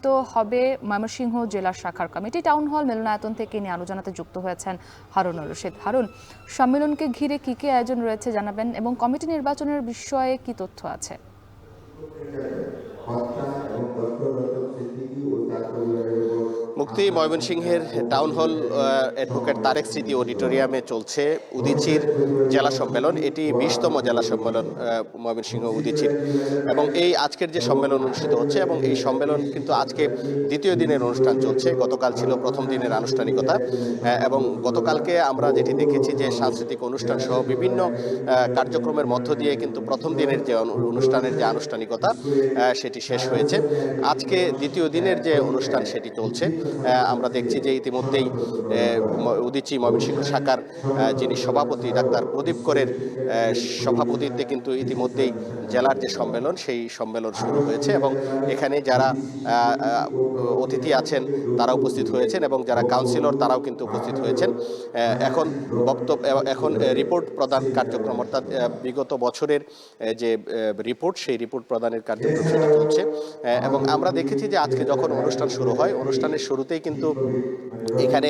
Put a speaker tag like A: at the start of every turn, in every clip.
A: তো হবে ময়মনসিংহ জেলা শাখার কমিটি। টাউন হল মিলনায়তন থেকে নিয়ে আলোচনাতে যুক্ত হয়েছেন হারুনুর রশিদ। হারুন, সম্মেলনকে ঘিরে কি কি আয়োজন রয়েছে জানাবেন এবং কমিটি নির্বাচনের বিষয়ে কি তথ্য আছে?
B: মুক্তি ময়মনসিংহের টাউন হল অ্যাডভোকেট তারেক স্মৃতি অডিটোরিয়ামে চলছে উদীচীর জেলা সম্মেলন। এটি 20তম জেলা সম্মেলন ময়মনসিংহ উদীচীর, এবং এই আজকের যে সম্মেলন অনুষ্ঠিত হচ্ছে এবং এই সম্মেলন কিন্তু আজকে দ্বিতীয় দিনের অনুষ্ঠান চলছে। গতকাল ছিল প্রথম দিনের আনুষ্ঠানিকতা, এবং গতকালকে আমরা যেটি দেখেছি যে সাংস্কৃতিক অনুষ্ঠান সহ বিভিন্ন কার্যক্রমের মধ্য দিয়ে কিন্তু প্রথম দিনের যে অনুষ্ঠানের যে আনুষ্ঠানিকতা সেটি শেষ হয়েছে। আজকে দ্বিতীয় দিনের যে অনুষ্ঠান সেটি চলছে। আমরা দেখছি যে ইতিমধ্যেই উদীচী ময়মনসিংহ শাখার যিনি সভাপতি ডাক্তার প্রদীপ করের সভাপতিত্বে কিন্তু ইতিমধ্যেই জেলার যে সম্মেলন সেই সম্মেলন শুরু হয়েছে, এবং এখানে যারা অতিথি আছেন তারা উপস্থিত হয়েছেন এবং যারা কাউন্সিলর তারাও কিন্তু উপস্থিত হয়েছেন। এখন রিপোর্ট প্রদান কার্যক্রম, অর্থাৎ বিগত বছরের যে রিপোর্ট সেই রিপোর্ট প্রদানের কার্যক্রম সেটা চলছে। এবং আমরা দেখেছি যে আজকে যখন অনুষ্ঠান শুরু হয়, অনুষ্ঠানের শুরুতেই কিন্তু এখানে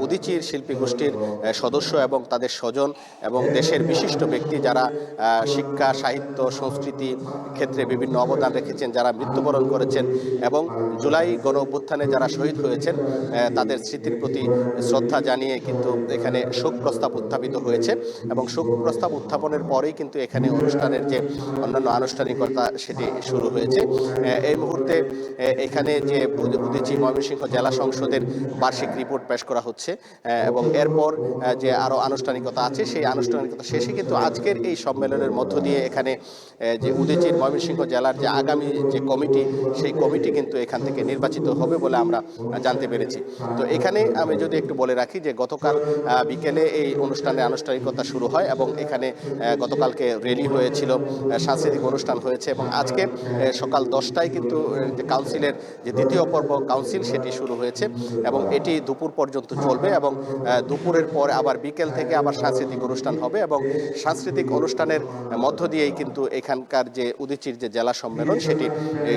B: উদীচীর শিল্পী গোষ্ঠীর সদস্য এবং তাদের স্বজন এবং দেশের বিশিষ্ট ব্যক্তি যারা শিক্ষা, সাহিত্য, সংস্কৃতি ক্ষেত্রে বিভিন্ন অবদান রেখেছেন, যারা মৃত্যুবরণ করেছেন এবং জুলাই গণ অভ্যুত্থানে যারা শহীদ হয়েছেন তাদের স্মৃতির প্রতি শ্রদ্ধা জানিয়ে কিন্তু এখানে শোক প্রস্তাব উত্থাপিত হয়েছে। এবং শোক প্রস্তাব উত্থাপনের পরেই কিন্তু এখানে অনুষ্ঠানের যে অন্যান্য আনুষ্ঠানিকতা সেটি শুরু হয়েছে। এই মুহূর্তে এখানে যে উদীচী ময়মনসিংহ জেলা সংসদের বার্ষিক রিপোর্ট পেশ করা হচ্ছে, এবং এরপর যে আরও আনুষ্ঠানিকতা আছে সেই আনুষ্ঠানিকতা শেষে কিন্তু আজকের এই সম্মেলনের মধ্য দিয়ে এখানে যে উদীচীর ময়মনসিংহ জেলার যে আগামী যে কমিটি সেই কমিটি কিন্তু এখান থেকে নির্বাচিত হবে বলে আমরা জানতে পেরেছি। তো এখানে আমি যদি একটু বলে রাখি যে গতকাল বিকেলে এই অনুষ্ঠানের আনুষ্ঠানিকতা শুরু হয় এবং এখানে গতকালকে র্যালি হয়েছিল, সাংস্কৃতিক অনুষ্ঠান হয়েছে, এবং আজকে সকাল 10টায় কিন্তু যে কাউন্সিলের যে দ্বিতীয় পর্ব কাউন্সিল সেটি শুরু হয়েছে এবং এটি দুপুর পর্যন্ত চলবে। এবং দুপুরের পর আবার বিকেল থেকে আবার সাংস্কৃতিক অনুষ্ঠান হবে এবং সাংস্কৃতিক অনুষ্ঠানের মধ্য দিয়েই কিন্তু এখানকার যে উদীচীর যে জেলা সম্মেলন সেটি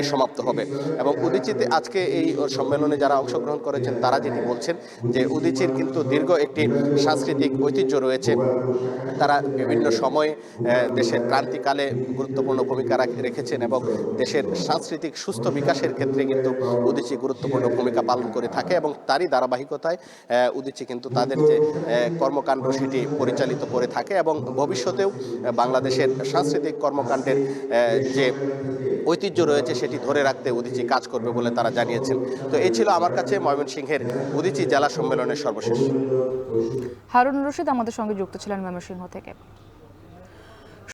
B: সমাপ্ত হবে। এবং উদীচীতে আজকে এই সম্মেলনে যারা অংশগ্রহণ করেছেন তারা যেটি বলছেন যে উদীচীর কিন্তু দীর্ঘ একটি সাংস্কৃতিক ঐতিহ্য রয়েছে। তারা বিভিন্ন সময়ে দেশের ক্রান্তিকালে গুরুত্বপূর্ণ ভূমিকা রেখেছেন এবং দেশের সাংস্কৃতিক সুস্থ বিকাশের ক্ষেত্রে কিন্তু উদীচী গুরুত্বপূর্ণ ভূমিকা পালন করে থাকে, এবং তারই ধারাবাহিকতায় উদীচী কিন্তু তাদের যে কর্মকাণ্ড সেটি পরিচালিত করে থাকে এবং ভবিষ্যতেও বাংলাদেশের সাংস্কৃতিক কর্মকাণ্ডের যে ঐতিহ্য রয়েছে সেটি ধরে রাখতে উদীচী কাজ করবে বলে তারা জানিয়েছেন। তো এই ছিল আমার কাছে ময়মনসিংহের উদীচী জেলা সম্মেলনের সর্বশেষ।
A: হারুনুর রশিদ আমাদের সঙ্গে যুক্ত ছিলেন ময়মনসিংহ থেকে।